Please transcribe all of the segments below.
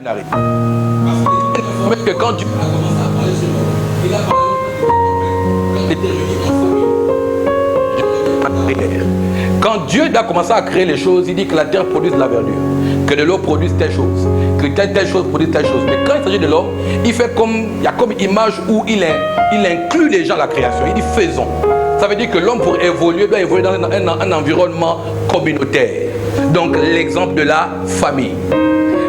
n'arrive. Parce que quand Dieu a commencé à parler sur l'homme, il a parlé quand Dieu a commencé à créer les choses, il dit que la terre produise de la verdure, que de l'eau produise telle chose, que telle chose produise telle chose. Mais quand il s'agit de l'homme, il fait comme, il y a comme image où il inclut les gens à la création. Il dit faisons. Ça veut dire que l'homme pour évoluer doit évoluer dans un environnement communautaire. Donc l'exemple de la famille.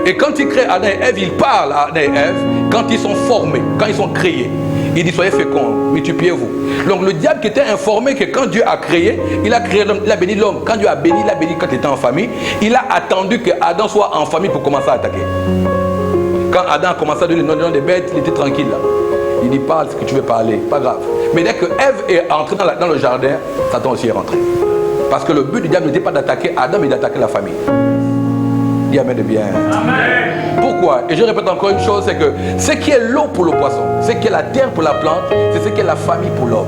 Et quand il crée Adam et Ève, il parle à Adam et Ève quand ils sont formés, quand ils sont créés. Il dit soyez féconds, multipliez-vous. Donc le diable qui était informé que quand Dieu a créé, il a créé l'homme, il a béni l'homme. Quand Dieu a béni, il a béni quand il était en famille. Il a attendu que Adam soit en famille pour commencer à attaquer. Quand Adam a commencé à donner le nom des bêtes, il était tranquille là. Il dit parle ce que tu veux parler, pas grave. Mais dès que Ève est entrée dans le jardin, Satan aussi est rentré. Parce que le but du diable n'était pas d'attaquer Adam, mais d'attaquer la famille. Dis amen de bien. Amen. Pourquoi? Et je répète encore une chose, c'est que ce qui est l'eau pour le poisson, ce qui est la terre pour la plante, c'est ce qui est la famille pour l'homme.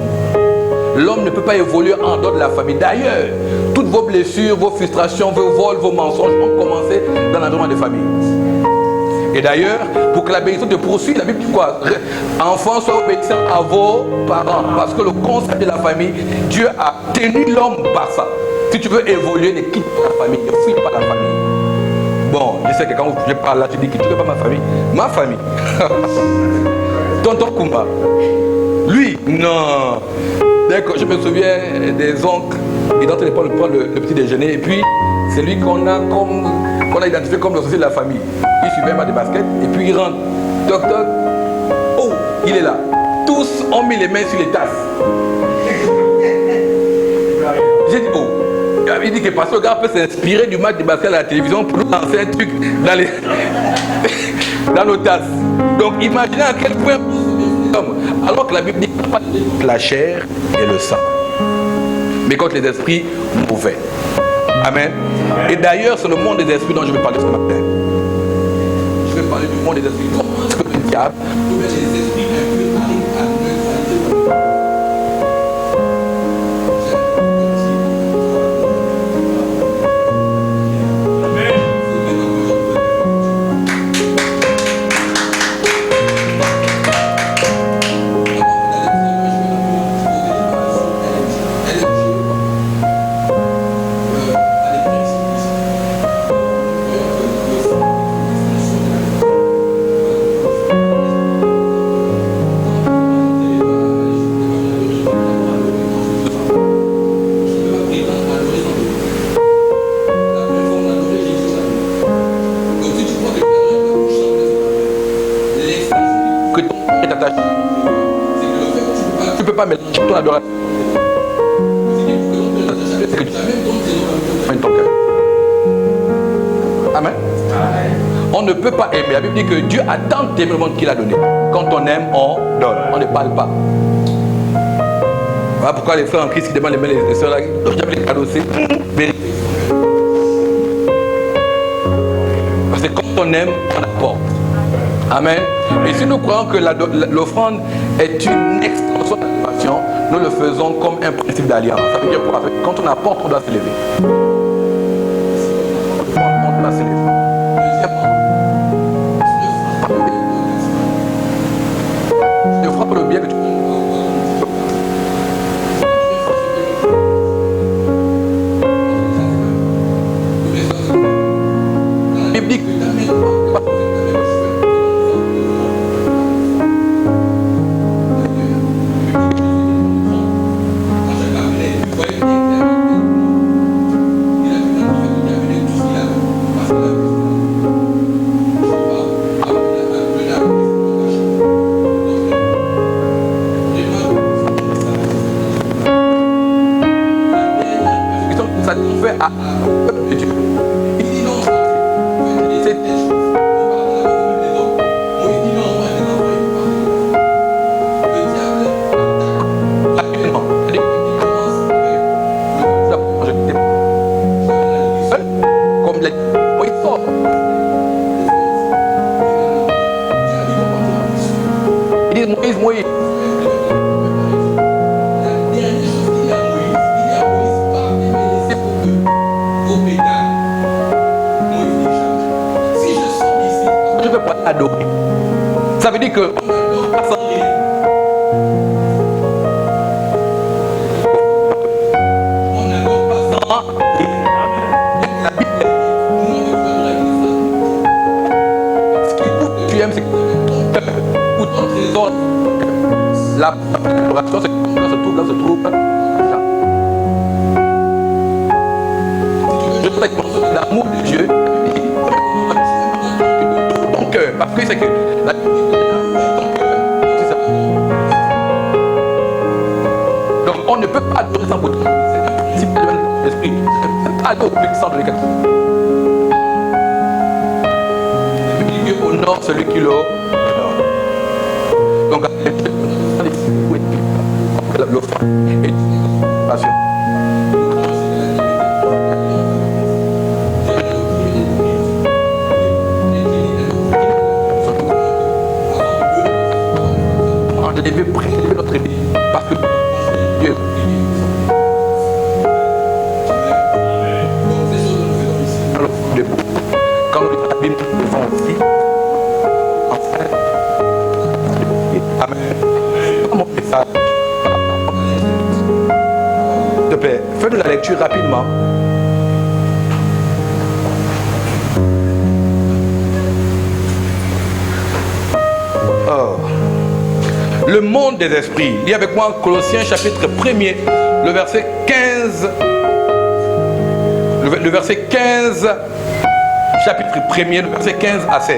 L'homme ne peut pas évoluer en dehors de la famille. D'ailleurs, toutes vos blessures, vos frustrations, vos vols, vos mensonges ont commencé dans l'environnement de famille. Et d'ailleurs, pour que la bénédiction te poursuive, la Bible dit quoi? Enfants, soyez obéissants à vos parents. Parce que le concept de la famille, Dieu a tenu l'homme par ça. Si tu veux évoluer, ne quitte pas la famille, ne fuis pas la famille. Bon, je sais que quand je parle là, tu dis que tu ne veux pas ma famille. Ma famille. Tonton Kumba. Lui, non. D'accord, je me souviens des oncles. Il doit prendre le petit déjeuner. Et puis, c'est lui qu'on a identifié comme le société de la famille. Il suivait un match de basket. Et puis, il rentre. Toc, toc. Oh, il est là. Tous ont mis les mains sur les tasses. J'ai dit, oh. Il dit que parce que le gars peut s'inspirer du match de basket à la télévision pour nous lancer un truc dans nos tasses. Donc imaginez à quel point alors que la Bible dit pas la chair et le sang, mais contre les esprits mauvais. Amen. Et d'ailleurs c'est le monde des esprits dont je vais parler ce matin. Je vais parler du monde des esprits. Comment est-ce que le diable peut mettre les esprits impurs arrivent à neutraliser? Tu peux pas mélanger ton adoration. Amen. On ne peut pas aimer. La Bible dit que Dieu a tant aimé le monde qu'il a donné. Quand on aime, on donne. On ne parle pas. Voilà pourquoi les frères en Christ qui demandent les mains, les sœurs là, j'aime les cadeaux, c'est vérité. Parce que quand on aime, on apporte. Amen. Et si nous croyons que l'offrande est une extension de l'adoration, nous le faisons comme un principe d'alliance. Ça veut dire quoi? Quand on apporte, on doit s'élever. On doit s'élever. Ne frappe le bien que tu biblique. Ça nous fait à Dieu. Il dit non, c'est des choses. Comme les Moïse sort. Il dit Moïse. fait pour adorer. Ça veut dire que on n'adore pas sans rien. On n'adore pas sans rien. La Bible dit, ce qui prouve que tu aimes, c'est que ou ton trésor. L'adoration, c'est que là se trouve. Je sais que l'amour de Dieu, ton cœur, parce que c'est que la donc on ne peut pas adorer sans beauté. C'est un principe de l'esprit. C'est pas adorer sans donner quelque chose. Dieu honore celui qui l'honore. Donc, oui, l'offre et passion. On devait prélever notre vie parce que Dieu. Quand nous la Bible nous font aussi, enfin, amen. Mon message. S'il te plaît, fais-nous la lecture rapidement. Oh. Le monde des esprits. Lis avec moi Colossiens chapitre 1er, le verset 15. Le verset 15, chapitre 1er, le verset 15 à 16.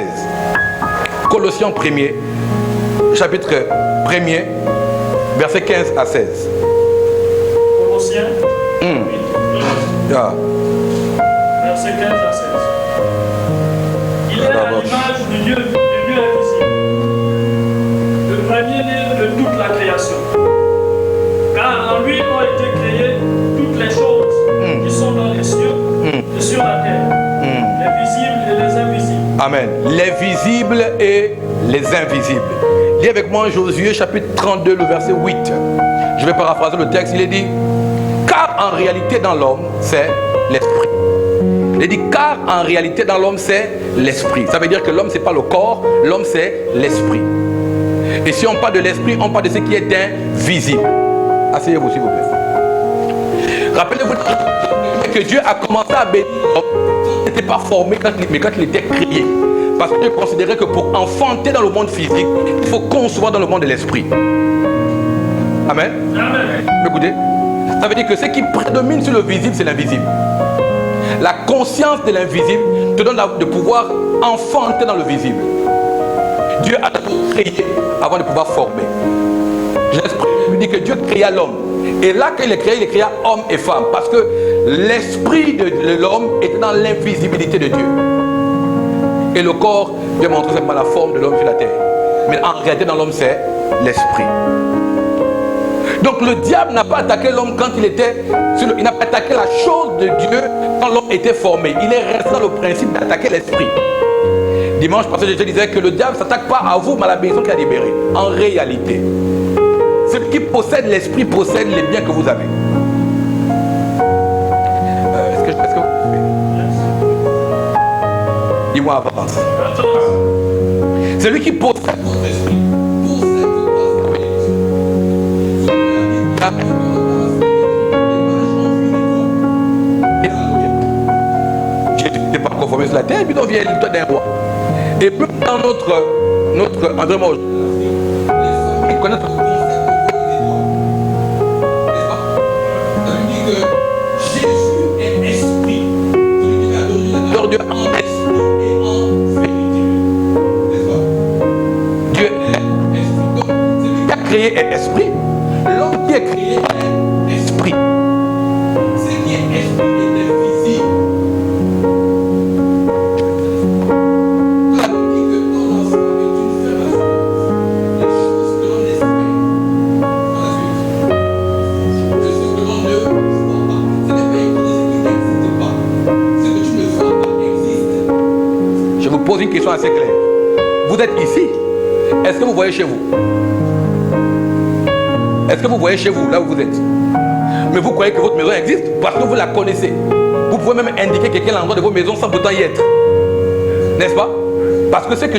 Colossiens 1er, chapitre 1er, verset 15 à 16. Colossiens, Ah. verset 15 à 16. Il est à l'image du Dieu invisible, le premier-né de toute la création. Car en lui ont été créées toutes les choses qui sont dans les cieux et sur la terre, les visibles et les invisibles. Amen. Les visibles et les invisibles. Lis avec moi Josué chapitre 32, le verset 8. Je vais paraphraser le texte. Il est dit, car en réalité dans l'homme, c'est l'esprit. Il est dit, car en réalité dans l'homme, c'est l'esprit. Ça veut dire que l'homme, c'est pas le corps, l'homme, c'est l'esprit. Et si on parle de l'esprit, on parle de ce qui est invisible. Asseyez-vous, s'il vous plaît. Rappelez-vous que Dieu a commencé à bénir l'homme. Il n'était pas formé, mais quand il était créé. Parce que Dieu considérait que pour enfanter dans le monde physique, il faut concevoir dans le monde de l'esprit. Amen. Amen. Écoutez, ça veut dire que ce qui prédomine sur le visible, c'est l'invisible. La conscience de l'invisible te donne de pouvoir enfanter dans le visible. Dieu a créé avant de pouvoir former. L'esprit lui dit que Dieu créa l'homme. Et là, quand il est créa homme et femme. Parce que l'esprit de l'homme est dans l'invisibilité de Dieu. Et le corps, Dieu montre simplement la forme de l'homme sur la terre. Mais en réalité, dans l'homme, c'est l'esprit. Donc le diable n'a pas attaqué l'homme quand il était... Il n'a pas attaqué la chose de Dieu quand l'homme était formé. Il est resté dans le principe d'attaquer l'esprit. Dimanche passé, je te disais que le diable ne s'attaque pas à vous, mais à la maison qu'il a libérée. En réalité, celui qui possède l'esprit possède les biens que vous avez. Est-ce que vous... Dis-moi avance. Celui qui possède votre esprit possède Dieu n'est pas conformé sur la terre, puis on vient l'histoire d'un roi. Et même dans notre environnement, ils connaissent le concept de l'étoile. N'est-ce pas? Ça veut dire que Jésus est esprit. Celui qui adore Dieu en esprit et en vérité. N'est-ce pas? Dieu est esprit. Donc, celui qui a créé est esprit. L'homme qui est créé est esprit. Ce qui est esprit est invisible. Pose une question assez claire. Vous êtes ici. Est-ce que vous voyez chez vous? Est-ce que vous voyez chez vous, là où vous êtes? Mais vous croyez que votre maison existe parce que vous la connaissez. Vous pouvez même indiquer quelqu'un l'endroit de vos maisons sans pourtant y être. N'est-ce pas? Parce que c'est que